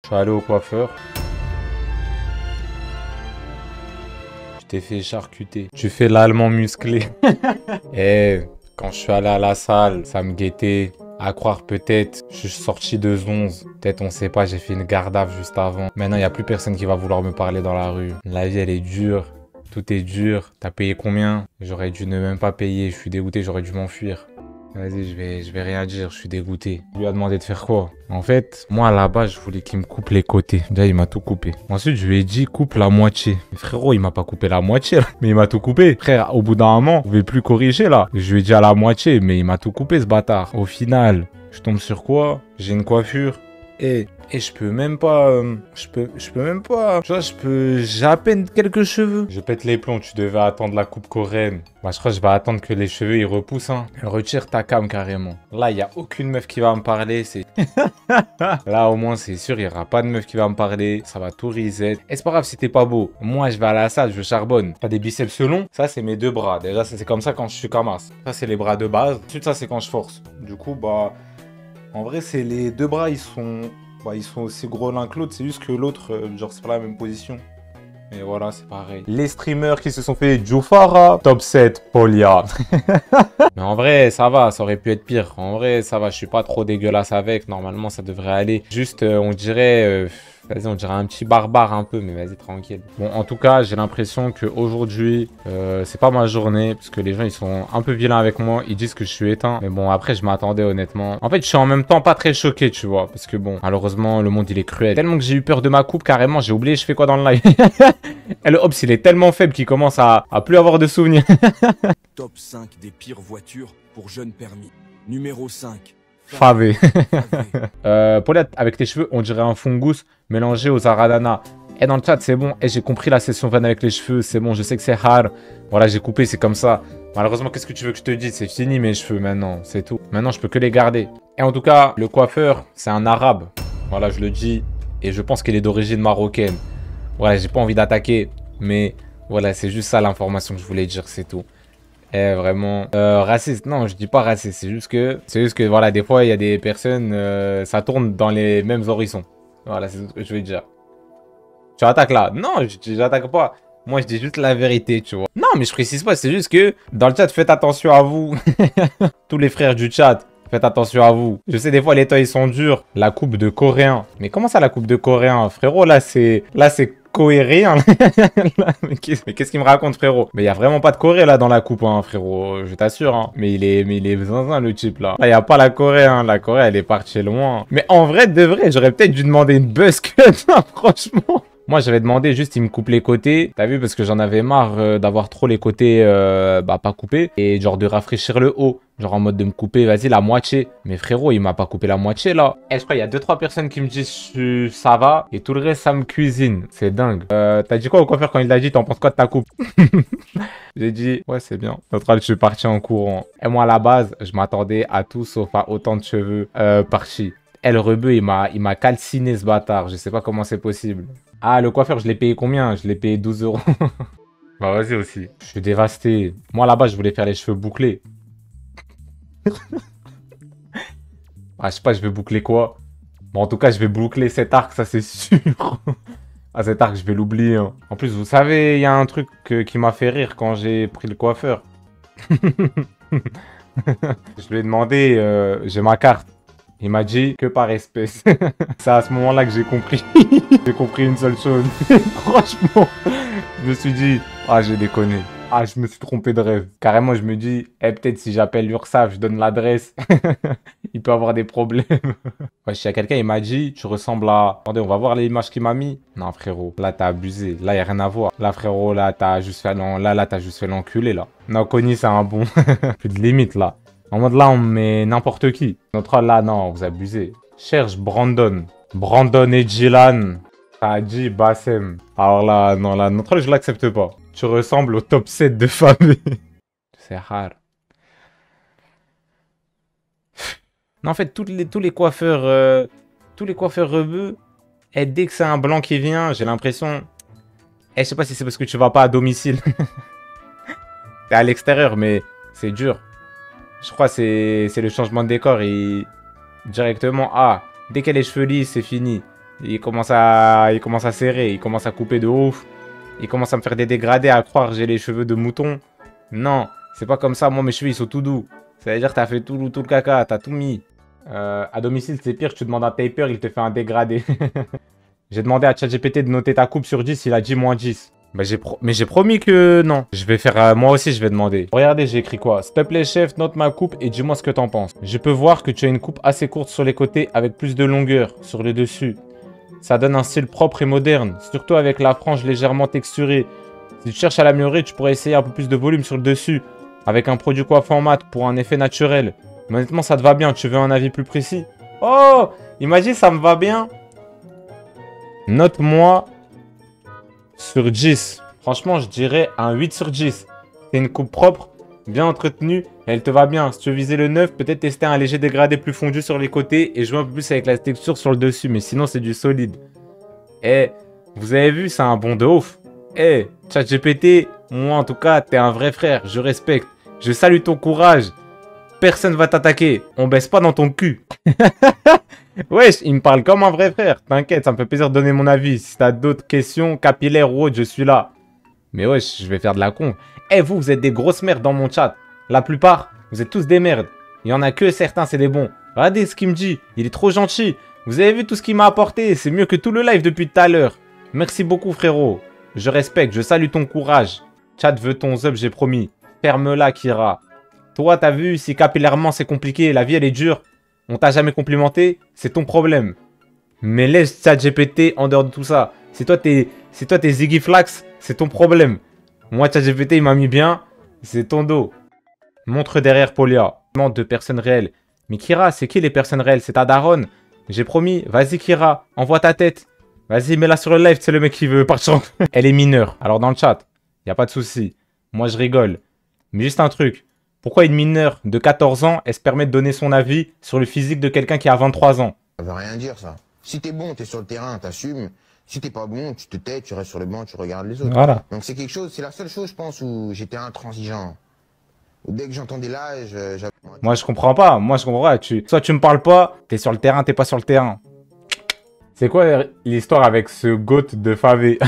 Je suis allé au coiffeur. Je t'ai fait charcuter. Tu fais l'allemand musclé. Eh, quand je suis allé à la salle, ça me guettait. À croire peut-être, je suis sorti de 11. Peut-être, on sait pas, j'ai fait une garde-à-vue juste avant. Maintenant, il n'y a plus personne qui va vouloir me parler dans la rue. La vie, elle est dure. Tout est dur. T'as payé combien? J'aurais dû ne même pas payer. Je suis dégoûté, j'aurais dû m'enfuir. Vas-y, je vais rien dire, je suis dégoûté. Il lui a demandé de faire quoi? En fait, moi là-bas, je voulais qu'il me coupe les côtés. Déjà, il m'a tout coupé. Ensuite, je lui ai dit coupe la moitié. Mais frérot, il m'a pas coupé la moitié là. Mais il m'a tout coupé. Frère, au bout d'un moment, vous pouvez plus corriger là. Je lui ai dit à la moitié, mais il m'a tout coupé ce bâtard. Au final, je tombe sur quoi? J'ai une coiffure. Et je peux même pas, je peux même pas, tu vois, j'ai à peine quelques cheveux. Je pète les plombs, tu devais attendre la coupe coréenne. Moi, je crois que je vais attendre que les cheveux, ils repoussent, hein. Retire ta cam, carrément. Là, il y a aucune meuf qui va me parler, c'est... Là, au moins, c'est sûr, il y aura pas de meuf qui va me parler. Ça va tout reset. Et c'est pas grave si t'es pas beau. Moi, je vais à la salle, je charbonne. T'as des biceps longs? Ça, c'est mes deux bras. Déjà, c'est comme ça quand je suis Kamas. Ça, c'est les bras de base. Ensuite, ça, c'est quand je force. Du coup, bah... En vrai, c'est les deux bras, ils sont aussi gros l'un que l'autre, c'est juste que l'autre, genre, c'est pas la même position. Et voilà, c'est pareil. Les streamers qui se sont fait Jufara, top 7, Polia. Mais en vrai, ça va, ça aurait pu être pire. En vrai, ça va, je suis pas trop dégueulasse avec. Normalement, ça devrait aller. Juste, on dirait... vas-y, on dirait un petit barbare un peu, mais vas-y, tranquille. Bon, en tout cas, j'ai l'impression qu'aujourd'hui, c'est pas ma journée, parce que les gens, ils sont un peu vilains avec moi. Ils disent que je suis éteint. Mais bon, après, je m'attendais, honnêtement. En fait, je suis en même temps pas très choqué, tu vois. Parce que bon, malheureusement, le monde, il est cruel. Tellement que j'ai eu peur de ma coupe, carrément, j'ai oublié je fais quoi dans le live. Et le Hobbs, il est tellement faible qu'il commence à plus avoir de souvenirs. Top 5 des pires voitures pour jeunes permis. Numéro 5. Favé. Paulette, avec tes cheveux, on dirait un fungus mélangé aux aradana. Et dans le chat, c'est bon. Et j'ai compris la session van avec les cheveux. C'est bon, je sais que c'est hard. Voilà, j'ai coupé, c'est comme ça. Malheureusement, qu'est-ce que tu veux que je te dise? C'est fini mes cheveux maintenant, c'est tout. Maintenant, je peux que les garder. Et en tout cas, le coiffeur, c'est un arabe. Voilà, je le dis. Et je pense qu'il est d'origine marocaine. Voilà, j'ai pas envie d'attaquer. Mais voilà, c'est juste ça l'information que je voulais dire, c'est tout. Eh, vraiment. Raciste, non, je dis pas raciste, c'est juste que, voilà, des fois, il y a des personnes, ça tourne dans les mêmes horizons. Voilà, c'est ce que je veux dire. Tu attaques là? Non, j'attaque pas. Moi, je dis juste la vérité, tu vois. Non, mais je précise pas, c'est juste que, dans le chat, faites attention à vous. Tous les frères du chat, faites attention à vous. Je sais, des fois, les temps, ils sont durs. La coupe de coréen. Mais comment ça, la coupe de coréen? Frérot, là, c'est cohérent. Mais qu'est-ce qu'il me raconte, frérot? Mais il y a vraiment pas de Corée là dans la coupe, hein, frérot. Je t'assure, hein. Mais il est zinzin le type là. Là, il y a pas la Corée, hein. La Corée, elle est partie loin. Mais en vrai, de vrai, j'aurais peut-être dû demander une buzz cut, hein, franchement. Moi, j'avais demandé juste, il me coupe les côtés. T'as vu, parce que j'en avais marre d'avoir trop les côtés, pas coupés. Et genre de rafraîchir le haut. Genre en mode de me couper, vas-y, la moitié. Mais frérot, il m'a pas coupé la moitié, là. Et je crois, il y a 2-3 personnes qui me disent ça va. Et tout le reste, ça me cuisine. C'est dingue. T'as dit quoi au coiffeur quand il l'a dit? T'en penses quoi de ta coupe? J'ai dit, ouais, c'est bien. Notre je suis parti en courant. Et moi, à la base, je m'attendais à tout sauf à autant de cheveux partis. Et le rebeu, il m'a calciné ce bâtard. Je sais pas comment c'est possible. Ah, le coiffeur, je l'ai payé combien? Je l'ai payé 12 €. Bah, vas-y aussi. Je suis dévasté. Moi, là-bas, je voulais faire les cheveux bouclés. Ah, je sais pas, je vais boucler quoi? Bon, en tout cas, je vais boucler cet arc, ça c'est sûr. Ah, cet arc, je vais l'oublier, hein. En plus, vous savez, il y a un truc qui m'a fait rire quand j'ai pris le coiffeur. Je lui ai demandé, j'ai ma carte. Il m'a dit que par espèce. C'est à ce moment-là que j'ai compris. J'ai compris une seule chose. Franchement, je me suis dit, ah, j'ai déconné. Ah, je me suis trompé de rêve. Carrément, je me dis, eh, peut-être si j'appelle l'URSSAF, je donne l'adresse. Il peut avoir des problèmes. Ouais, il y a quelqu'un, il m'a dit, tu ressembles à... Attendez, on va voir l'image qu'il m'a mis. Non, frérot, là, t'as abusé. Là, y a rien à voir. Là, frérot, là, t'as juste fait l'enculé, là. Non, Connie, c'est un bon. Plus de limite, là. En mode là, on met n'importe qui. Notre là, non, vous abusez. Cherche Brandon. Brandon et Jilan. Haji Bassem. Alors là, non, là, notre je l'accepte pas. Tu ressembles au top 7 de Fabé. C'est rare. Non, en fait, tous les coiffeurs rebeux, et dès que c'est un blanc qui vient, j'ai l'impression... je sais pas si c'est parce que tu vas pas à domicile. T'es à l'extérieur, mais c'est dur. Je crois que c'est le changement de décor et directement, ah, dès qu'elle a les cheveux lisses, c'est fini. Il commence à serrer, il commence à couper de ouf. Il commence à me faire des dégradés, à croire que j'ai les cheveux de mouton. Non, c'est pas comme ça. Moi, mes cheveux, ils sont tout doux. Ça veut dire que t'as fait tout le caca, t'as tout mis. À domicile, c'est pire, tu demandes à Taper, il te fait un dégradé. J'ai demandé à ChatGPT de noter ta coupe sur 10, il a dit -10. Bah, mais j'ai promis que non. Je vais faire... moi aussi, je vais demander. Regardez, j'ai écrit quoi? S'il te plaît, chef, note ma coupe et dis-moi ce que t'en penses. Je peux voir que tu as une coupe assez courte sur les côtés avec plus de longueur sur le dessus. Ça donne un style propre et moderne, surtout avec la frange légèrement texturée. Si tu cherches à l'améliorer, tu pourrais essayer un peu plus de volume sur le dessus, avec un produit coiffant mat pour un effet naturel. Mais honnêtement, ça te va bien, tu veux un avis plus précis? Oh, il m'a dit ça me va bien. Note-moi sur 10. Franchement, je dirais un 8 sur 10. C'est une coupe propre, bien entretenue, et elle te va bien. Si tu veux viser le 9, peut-être tester un léger dégradé plus fondu sur les côtés et jouer un peu plus avec la texture sur le dessus. Mais sinon, c'est du solide. Eh, vous avez vu, c'est un bon de ouf. Eh, ChatGPT, moi en tout cas, t'es un vrai frère. Je respecte. Je salue ton courage. Personne va t'attaquer. On baisse pas dans ton cul. Wesh, il me parle comme un vrai frère. T'inquiète, ça me fait plaisir de donner mon avis. Si t'as d'autres questions, capillaires ou autres, je suis là. Mais wesh, je vais faire de la con. Eh, vous êtes des grosses merdes dans mon chat. La plupart, vous êtes tous des merdes. Il y en a que certains, c'est des bons. Regardez ce qu'il me dit. Il est trop gentil. Vous avez vu tout ce qu'il m'a apporté. C'est mieux que tout le live depuis tout à l'heure. Merci beaucoup, frérot. Je respecte, je salue ton courage. Chat veut ton sub, j'ai promis. Ferme-la, Kira. Toi, t'as vu, si capillairement c'est compliqué, la vie elle est dure, on t'a jamais complimenté, c'est ton problème. Mais laisse ChatGPT en dehors de tout ça. Si toi t'es Ziggy Flax, c'est ton problème. Moi, ChatGPT, il m'a mis bien, c'est ton dos. Montre derrière Polia. De personnes réelles. Mais Kira, c'est qui les personnes réelles? C'est ta daronne. J'ai promis, vas-y Kira, envoie ta tête. Vas-y, mets-la sur le live, c'est le mec qui veut partir. Elle est mineure. Alors dans le chat, y a pas de souci. Moi, je rigole. Mais juste un truc. Pourquoi une mineure de 14 ans, elle se permet de donner son avis sur le physique de quelqu'un qui a 23 ans? Ça veut rien dire, ça. Si t'es bon, t'es sur le terrain, t'assumes. Si t'es pas bon, tu te tais, tu restes sur le banc, tu regardes les autres. Voilà. Donc c'est quelque chose, c'est la seule chose, je pense, où j'étais intransigeant. Où dès que j'entendais l'âge, j'avais... Moi, je comprends pas. Moi, je comprends pas. Soit tu me parles pas, t'es sur le terrain, t'es pas sur le terrain. C'est quoi l'histoire avec ce goat de Favé?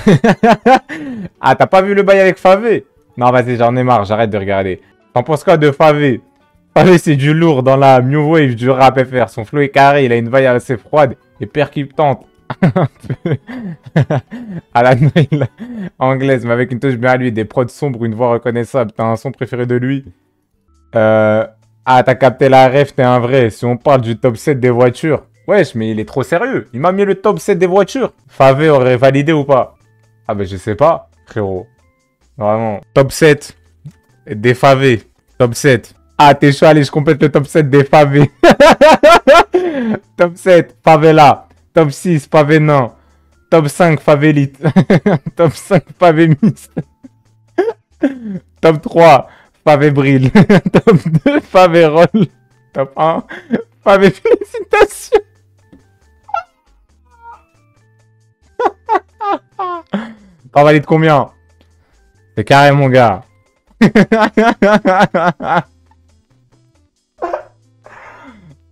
Ah, t'as pas vu le bail avec Favé? Non, vas-y, j'en ai marre, j'arrête de regarder. T'en penses quoi de Favé? Favé, c'est du lourd dans la new wave du rap FR. Son flow est carré, il a une vibe assez froide et percutante. À la drill anglaise, mais avec une touche bien à lui, des prods sombres, une voix reconnaissable. T'as un son préféré de lui? Ah, t'as capté la ref, t'es un vrai. Si on parle du top 7 des voitures. Wesh, mais il est trop sérieux. Il m'a mis le top 7 des voitures. Favé aurait validé ou pas? Ah ben je sais pas, frérot. Vraiment. Top 7 des favés. Top 7. Ah, t'es chaud, allez, je complète le top 7 des favés. Top 7, favela. Top 6, favé nain. Top 5, favélite. Top 5, favé mixte. Top 3, favé brille. Top 2, favé roll. Top 1, favé félicitations. T'en valides combien? C'est carré, mon gars.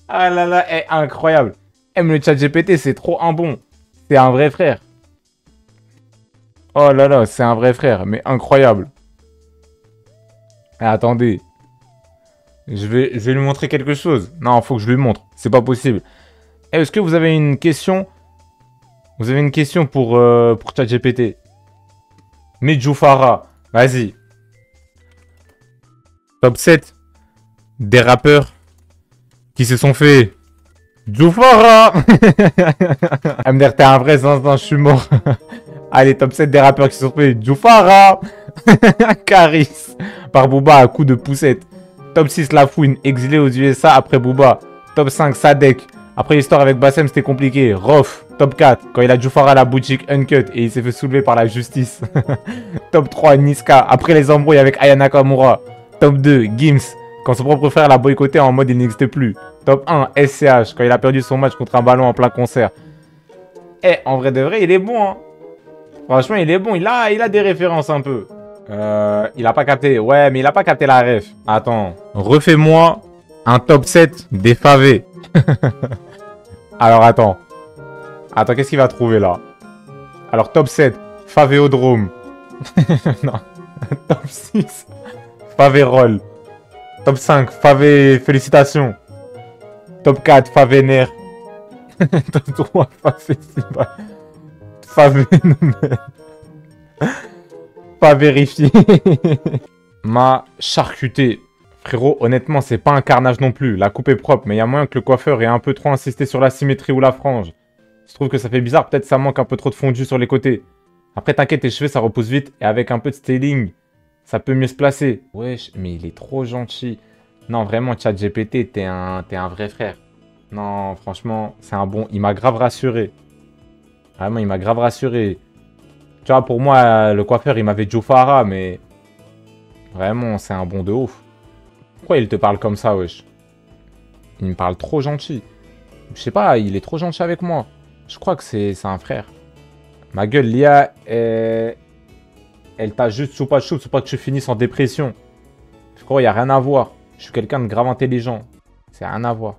Ah là là, incroyable. Mais le chat GPT, c'est trop un bon. C'est un vrai frère. Oh là là, c'est un vrai frère, mais incroyable. Attendez. Je vais lui montrer quelque chose. Non, faut que je lui montre. C'est pas possible. Est-ce que vous avez une question? Vous avez une question pour ChatGPT? Medjoufara. Vas-y. Top 7 des rappeurs qui se sont fait Djoufara. MDR, t'es un vrai zinzin, je suis mort. Allez, top 7 des rappeurs qui se sont fait Djoufara. Caris par Booba à coup de poussette. Top 6 La Fouine, exilé aux USA après Booba. Top 5 Sadek. Après l'histoire avec Bassem, c'était compliqué. Rof. Top 4, quand il a Djoufara à la boutique Uncut et il s'est fait soulever par la justice. Top 3, Niska, après les embrouilles avec Aya Nakamura. Top 2, Gims, quand son propre frère l'a boycotté en mode il n'existe plus. Top 1, SCH, quand il a perdu son match contre un ballon en plein concert. Eh, en vrai de vrai, il est bon, hein. Franchement, il est bon, il a des références un peu. Il a pas capté, ouais, mais il a pas capté la ref. Attends, refais-moi un top 7 des favés. Alors, attends. Attends, qu'est-ce qu'il va trouver là? Alors, top 7, Favéodrome. Non. Top 6, Favérol. Top 5, Favé Félicitations. Top 4, Favéner. Top 3, Favestival. Favénomène. Pas vérifié. Ma charcutée. Frérot, honnêtement, c'est pas un carnage non plus. La coupe est propre, mais il y a moyen que le coiffeur ait un peu trop insisté sur la symétrie ou la frange. Je trouve que ça fait bizarre, peut-être ça manque un peu trop de fondu sur les côtés. Après, t'inquiète, tes cheveux, ça repousse vite. Et avec un peu de styling, ça peut mieux se placer. Wesh, mais il est trop gentil. Non, vraiment, ChatGPT, t'es un vrai frère. Non, franchement, c'est un bon... Il m'a grave rassuré. Vraiment, il m'a grave rassuré. Tu vois, pour moi, le coiffeur, il m'avait Joe Farah, mais... Vraiment, c'est un bon de ouf. Pourquoi il te parle comme ça, wesh? Il me parle trop gentil. Je sais pas, il est trop gentil avec moi. Je crois que c'est un frère. Ma gueule, Lia, elle t'a juste choupa choup, c'est pas que tu finisses en dépression. Je crois qu'il n'y a rien à voir. Je suis quelqu'un de grave intelligent. C'est rien à voir.